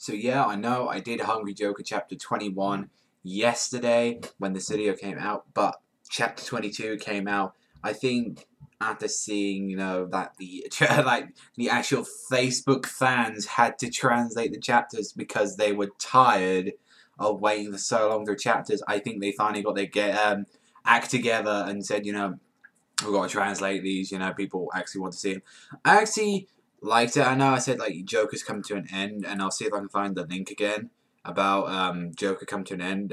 So yeah, I know I did Hungry Joker chapter 21 yesterday when this video came out, but chapter 22 came out, I think, after seeing, that the the actual Facebook fans had to translate the chapters because they were tired of waiting for so long through chapters. I think they finally got their act together and said, we've got to translate these, people actually want to see them. I actually liked it. I know I said, Joker's come to an end, and I'll see if I can find the link again about Joker come to an end.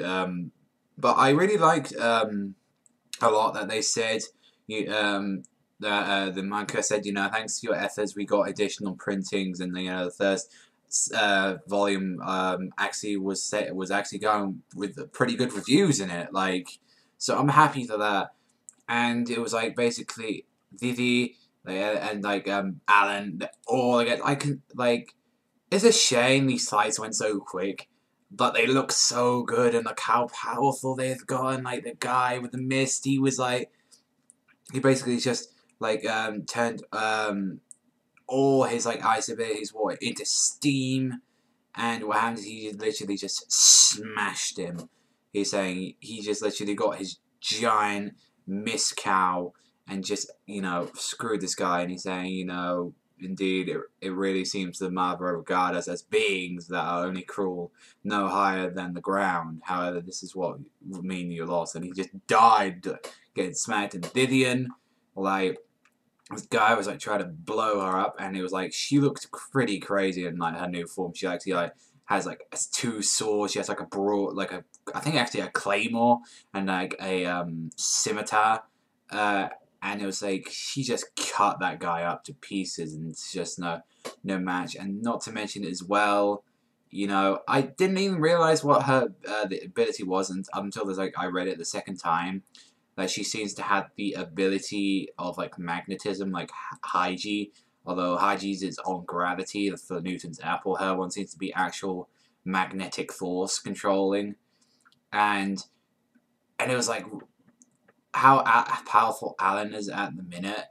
But I really liked a lot that they said. The manga said, thanks to your efforts, we got additional printings, and the first volume actually was actually going with pretty good reviews in it. So I'm happy for that. And it was basically Vivi and Alan all again. It's a shame these fights went so quick, but they look so good and look how powerful they've gotten. The guy with the mist, he he basically just turned all his ice abilities into steam, and what happens? He literally just smashed him. He's saying he just literally got his giant Miss Cow and just, screwed this guy, and he's saying, indeed, it really seems the mavro regard us as beings that are only cruel, no higher than the ground. However, this is what would mean you lost, and he just died getting smacked. And Vivian, this guy was trying to blow her up, and it was she looked pretty crazy in her new form. She actually has two swords. She has a broad, I think actually a claymore and a scimitar, and it was she just cut that guy up to pieces, and it's just no match. And not to mention as well, I didn't even realize what her the ability was until I read it the second time. That she seems to have the ability of magnetism, like Haiji. Although Haiji's its own gravity for Newton's apple, her one seems to be actual magnetic force controlling, and it was how powerful Alan is at the minute.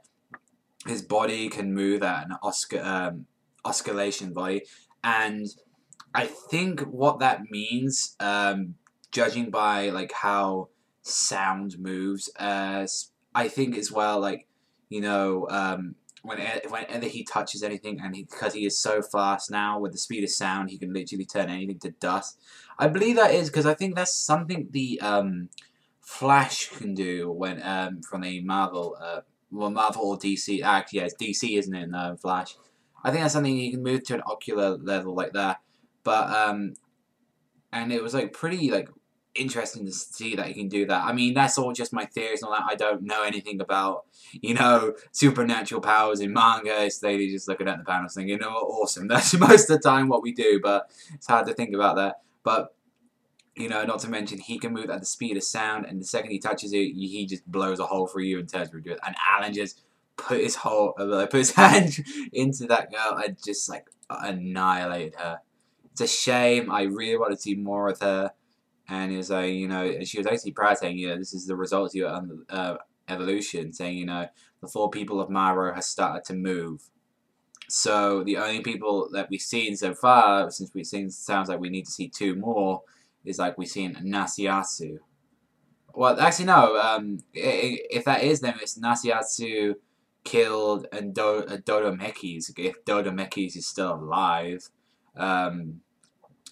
His body can move at an oscillation body, and I think what that means, judging by how sound moves, I think as well, whenever he touches anything, and because he is so fast now with the speed of sound, he can literally turn anything to dust. I believe that is because I think that's something the Flash can do when from a Marvel, Marvel or DC. Actually, yeah, it's DC, isn't it? No, Flash. I think that's something you can move to an ocular level like that. But and it was pretty interesting to see that you can do that. I mean, that's all just my theories and all that. I don't know anything about, supernatural powers in manga. It's literally just looking at the panels thinking, awesome. That's most of the time what we do, but it's hard to think about that. But, not to mention, he can move at the speed of sound, and the second he touches it, he just blows a hole through you and turns through it. And Alan just put his hand into that girl and just, annihilated her. It's a shame. I really want to see more of her. And it was she was actually proud, saying, this is the result of your evolution, saying, the four people of Maro has started to move. So the only people that we've seen so far, since we've seen, sounds like we need to see two more, is we've seen Nasiatsu. Well, actually no. If that is them, it's Nasiatsu killed and Dodomekis. If Dodomekis is still alive,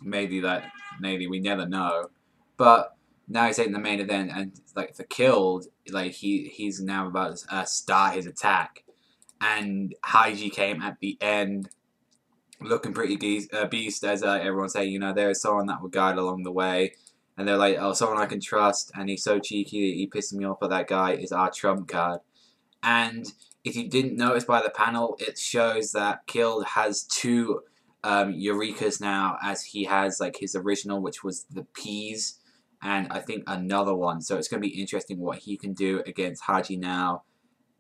maybe we never know. But now he's taking the main event, and for killed, he's now about to start his attack, and Haiji came at the end, looking pretty beast, as everyone's saying. There's someone that will guide along the way, and they're oh, someone I can trust, and he's so cheeky that he pisses me off. But that guy is our trump card. And if you didn't notice by the panel, it shows that Killed has two Eurekas now, as he has his original, which was the peas, and I think another one. So it's going to be interesting what he can do against Haji now.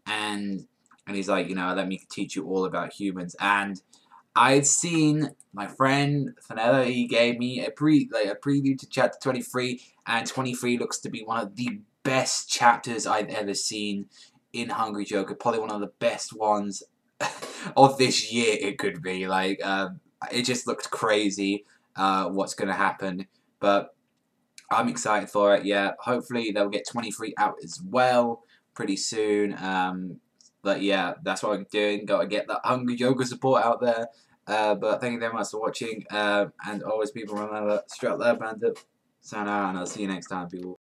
And he's let me teach you all about humans. And I'd seen my friend Fanella, he gave me a preview to chapter 23, and 23 looks to be one of the best chapters I've ever seen in Hungry Joker. Probably one of the best ones of this year, it could be. it just looked crazy what's going to happen. But I'm excited for it, yeah. Hopefully they'll get 23 out as well pretty soon. But yeah, that's what I'm doing. Got to get that Hunger Yoga support out there. But thank you very much for watching. And always, people, remember, strap their band up. Sayonara, and I'll see you next time, people.